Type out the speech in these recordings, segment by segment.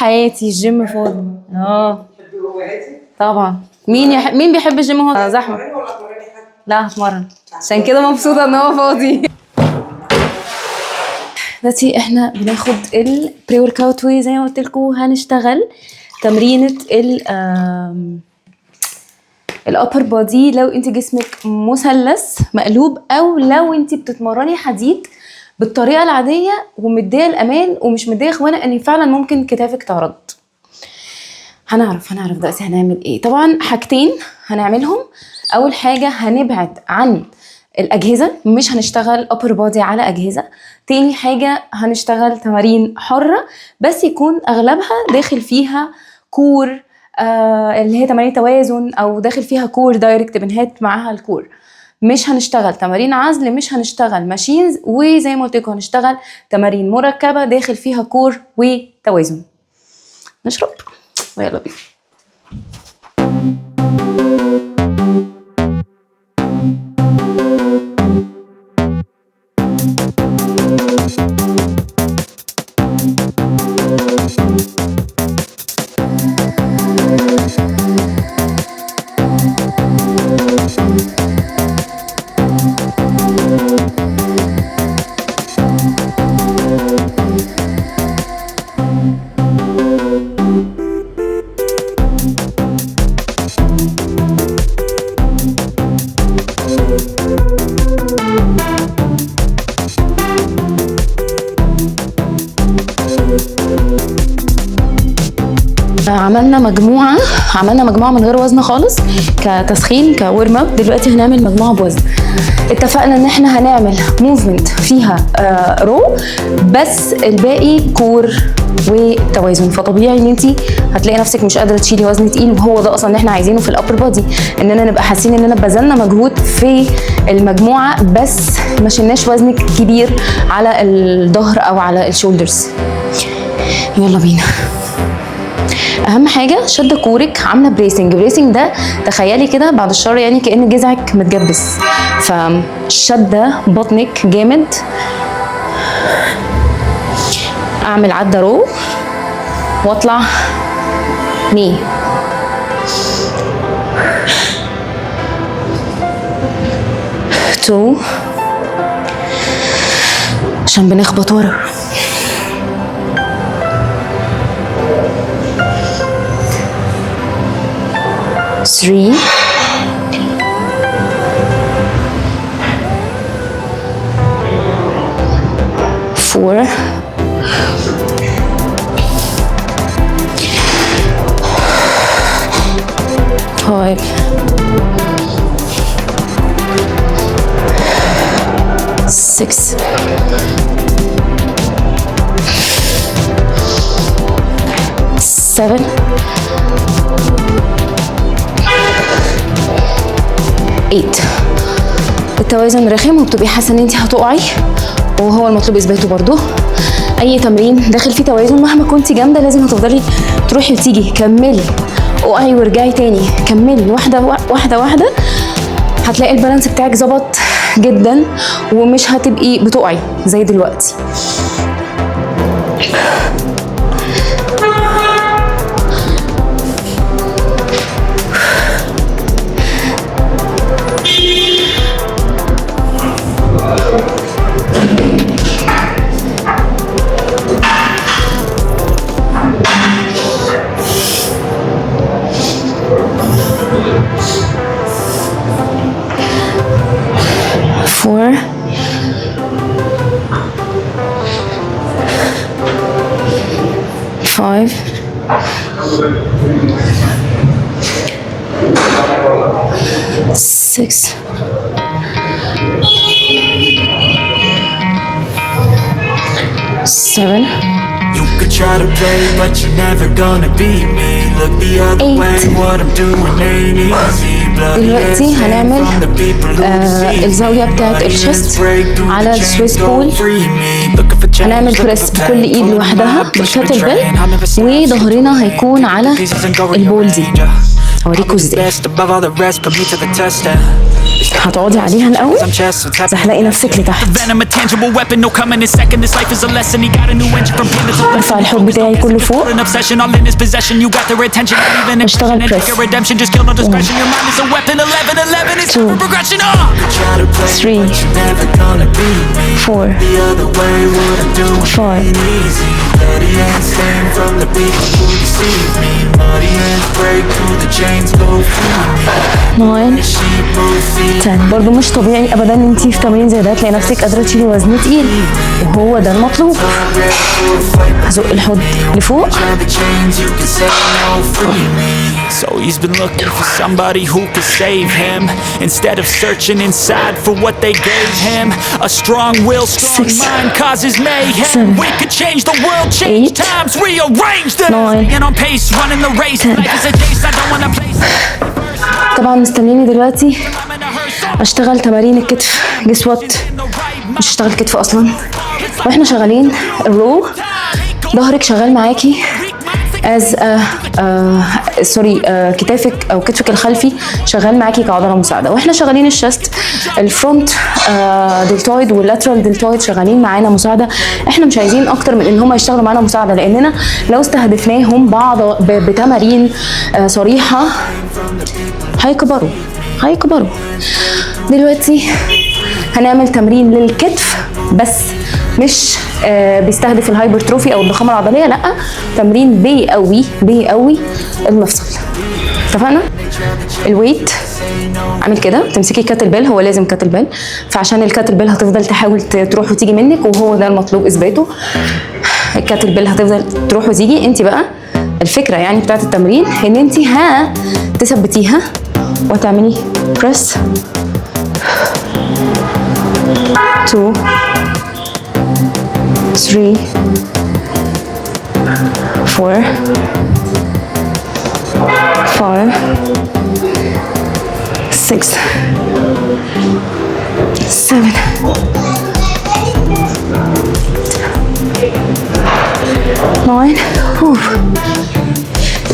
حياتي الجيم فاضي. طبعا. مين بيحب الجيم هو زحمه؟ لا هتمرن عشان كده مبسوطه ان هو فاضي. دلوقتي احنا بناخد البري ورك اوت، وزي ما قلت لكم هنشتغل تمرينه الابر بودي لو انت جسمك مثلث مقلوب، او لو انت بتتمرني حديد بالطريقه العاديه ومديه الامان ومش مديه اخوانا ان فعلا ممكن كتافك تعرض. هنعرف دلوقتي هنعمل ايه. طبعا حاجتين هنعملهم. اول حاجه هنبعد عن الاجهزه، مش هنشتغل upper body على اجهزه. تاني حاجه هنشتغل تمارين حره بس يكون اغلبها داخل فيها كور، اللي هي تمارين توازن، او داخل فيها كور دايركت بنهات معاها الكور. مش هنشتغل تمارين عزل، مش هنشتغل ماشينز، وزي ما قلت لكم هنشتغل تمارين مركبه داخل فيها كور وتوازن. نشرب ويلا بينا. عملنا مجموعه من غير وزن خالص كتسخين كورم اب. دلوقتي هنعمل مجموعه بوزن. اتفقنا ان احنا هنعمل موفمنت فيها رو بس الباقي كور وتوازن. فطبيعي ان انت هتلاقي نفسك مش قادره تشيلي وزن تقيل، وهو ده اصلا اللي احنا عايزينه في الابر بودي، اننا نبقى حاسين اننا بذلنا مجهود في المجموعه بس ما شلناش وزن كبير على الظهر او على الشولدرز. يلا بينا. اهم حاجه شد كورك، عامله بريسنج ده تخيلي كده بعد الشر يعني كأن جذعك متجبس، فشده بطنك جامد. اعمل عده رو واطلع ني. تو عشان بنخبط ورا. 3 4 5 6 7 8. التوازن رخم وبتبقي حاسه ان انت هتقعي، وهو المطلوب اثباته برضو. اي تمرين داخل فيه توازن مهما كنتي جامده لازم هتفضلي تروحي وتيجي. كملي اقعي وارجعي تاني، كملي واحده واحده هتلاقي البالانس بتاعك ظبط جدا ومش هتبقي بتقعي زي دلوقتي. Four, 5, 6, 7. You could try to play, but you're never gonna beat me. Look the other way, what I'm doing ain't easy. دلوقتي هنعمل الزاوية بتاعت الشست على السويس بول. هنعمل بريس بكل ايد لوحدها بالكاتل بيل، وظهرنا هيكون على البول دي. اوريكم ازاي. هتقعدي عليها الاول، هتلاقي نفسك لتحت. ارفع الحوض بتاعي كله فوق، اشتغل بريس. 1 2 3 4 5 9 10. برضو مش طبيعي ابدا ان انتي في تمرين زي ده تلاقي نفسك قادره تشيلي وزن تقيل، وهو ده المطلوب. هزق الحوض لفوق. So he's been looking for somebody who could save him, instead of searching inside for what they gave him. A strong will, strong mind causes mayhem. We could change the world, change times, rearrange them. And on pace, running the race. Life is a chase, I don't wanna place. طبعا مستنيني دلوقتي اشتغل تمارين الكتف. جس وات، مش هشتغل كتف اصلا. واحنا شغالين الرو، ظهرك شغال معاكي از سوري كتافك او كتفك الخلفي شغال معاكي كعضله مساعده. واحنا شغالين الشست، الفرونت دلتويد واللاترال دلتويد شغالين معانا مساعده. احنا مش عايزين اكتر من ان هم يشتغلوا معانا مساعده، لاننا لو استهدفناهم بعض بتمارين صريحه هيكبروا. دلوقتي هنعمل تمرين للكتف بس، مش بيستهدف الهايبرتروفي او الضخامه العضليه، لا، تمرين بيقوي المفصل. اتفقنا؟ الويت عامل كده، تمسكي كاتل بيل، هو لازم كاتل بيل، فعشان الكاتل بيل هتفضل تحاول تروح وتيجي منك، وهو ده المطلوب اثباته. الكاتل بيل هتفضل تروح وتيجي. انت بقى الفكره يعني بتاعت التمرين ان انت تثبتيها وتعملي بريس 2 3 4 5 6 7 9.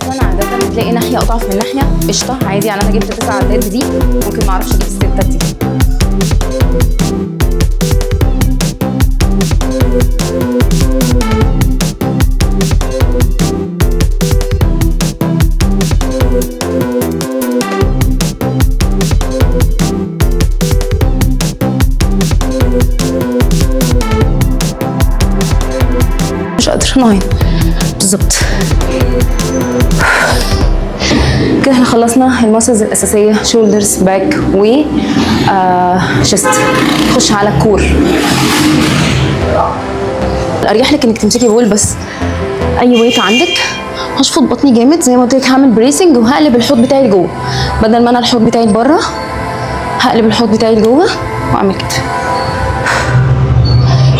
وانا عادة بتلاقي ناحية اضعف من ناحية، قشطة عادي. انا جبت 9 عدات دي، ممكن ما اعرفش اجيب الستات دي. مش قادرة. 9 بالظبط كده. احنا خلصنا الماسلز الاساسيه، شولدرز، باك، و شست. خش على الكور. الاريح لك انك تمسكي بول بس، اي ويت عندك. هشفط بطني جامد زي ما قلت لك، هعمل بريسنج وهقلب الحوض بتاعي لجوه، بدل ما انا الحوض بتاعي لبره هقلب الحوض بتاعي لجوه واعمل كده.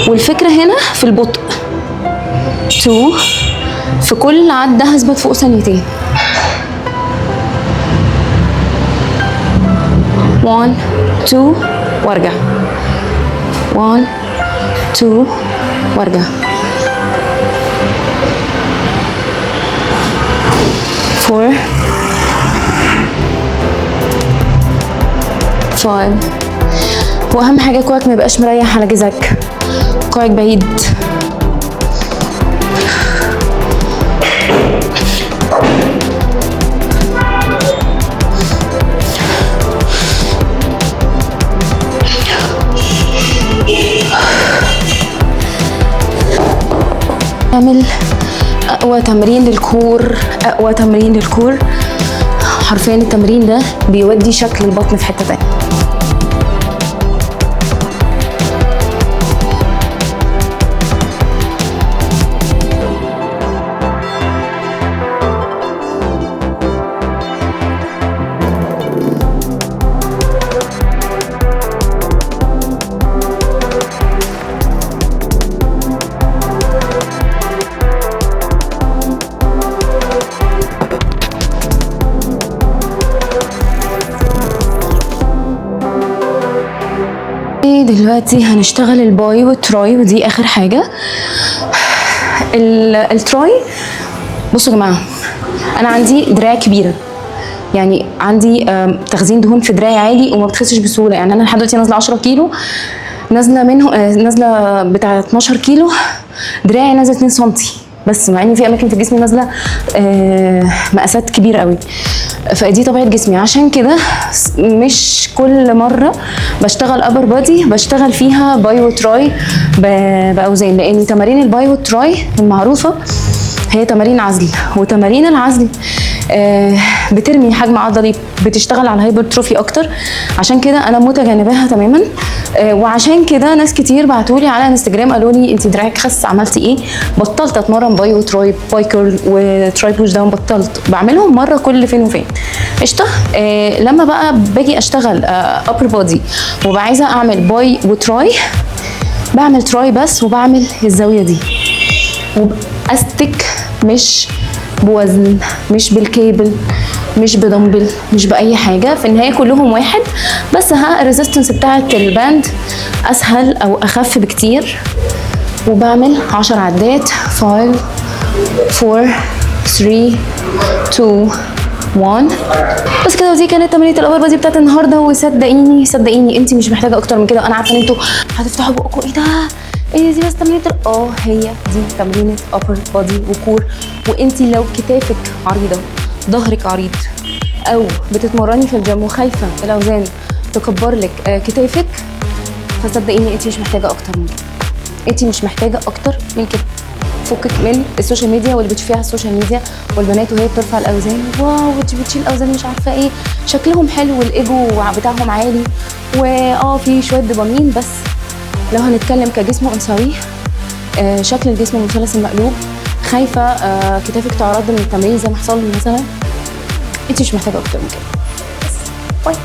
والفكره هنا في البطء. 2 في كل عده هثبت فوق ثانيتين. 1 2 وارجع. 1 2 وارجع. 4 5. واهم حاجه كوعك ما يبقاش مريح على جذعك، كوعك بعيد. نعمل اقوى تمرين للكور، اقوى تمرين للكور. حرفيا التمرين ده بيودي شكل البطن في حته تانيه. دلوقتي هنشتغل الباي والتراي، ودي اخر حاجه. التراي، بصوا يا جماعه، انا عندي دراع كبيره، يعني عندي تخزين دهون في دراعي عالي وما بتخسش بسهوله. يعني انا لحد دلوقتي نازله 10 كيلو، نازله منه نازله بتاع 12 كيلو، دراعي نازل 2 سنتي بس، مع ان في اماكن في جسمي نازله مقاسات كبيره قوي. فدي طبيعه جسمي، عشان كده مش كل مره بشتغل ابر بادي بشتغل فيها باي وتراي باوزان، لان تمارين الباي والتراي المعروفه هي تمارين عزل، وتمارين العزل بترمي حجم عضلي، بتشتغل على الهايبرتروفي اكتر. عشان كده انا متجنباها تماما. وعشان كده ناس كتير بعتولي على انستجرام قالوا لي انت دراعك خس عملتي ايه؟ بطلت اتمرن باي وتراي، باي كيرل وتراي بوش داون، بطلت بعملهم مره كل فين وفين. قشطه. لما بقى باجي اشتغل ابر بودي وبقى عايزه اعمل باي وتراي، بعمل تراي بس وبعمل الزاويه دي وبأستك، مش بوزن، مش بالكيبل، مش بدمبل، مش باي حاجه. في النهايه كلهم واحد، بس الريزيستنس بتاعت الباند اسهل او اخف بكتير. وبعمل 10 عدات. 5 4 3 2 1 بس كده. ودي كانت تمرينة الابر بادي بتاعت النهارده. وصدقيني صدقيني انت مش محتاجه اكتر من كده. انا عارفه ان انتوا هتفتحوا بقكم ايه ده، ايه دي بس تمرينة هي دي تمرينة ابر بادي وكور. وانت لو كتافك عريضه، ظهرك عريض، او بتتمرني في الجيم وخايفه الاوزان تكبر لك كتافك، فصدقيني انت مش محتاجه اكتر من كده. انت مش محتاجه اكتر من كده. فكك من السوشيال ميديا واللي بتشوفيها على السوشيال ميديا، والبنات وهي بترفع الاوزان واو بتشيل اوزان مش عارفه ايه، شكلهم حلو والايجو بتاعهم عالي في شويه دوبامين. بس لو هنتكلم كجسم انثوي، شكل الجسم المثلث المقلوب، خايفه كتافك تعرض من التمرين زي ما حصل لي مثلا، انت مش محتاجه اكتر من كده. بس باي.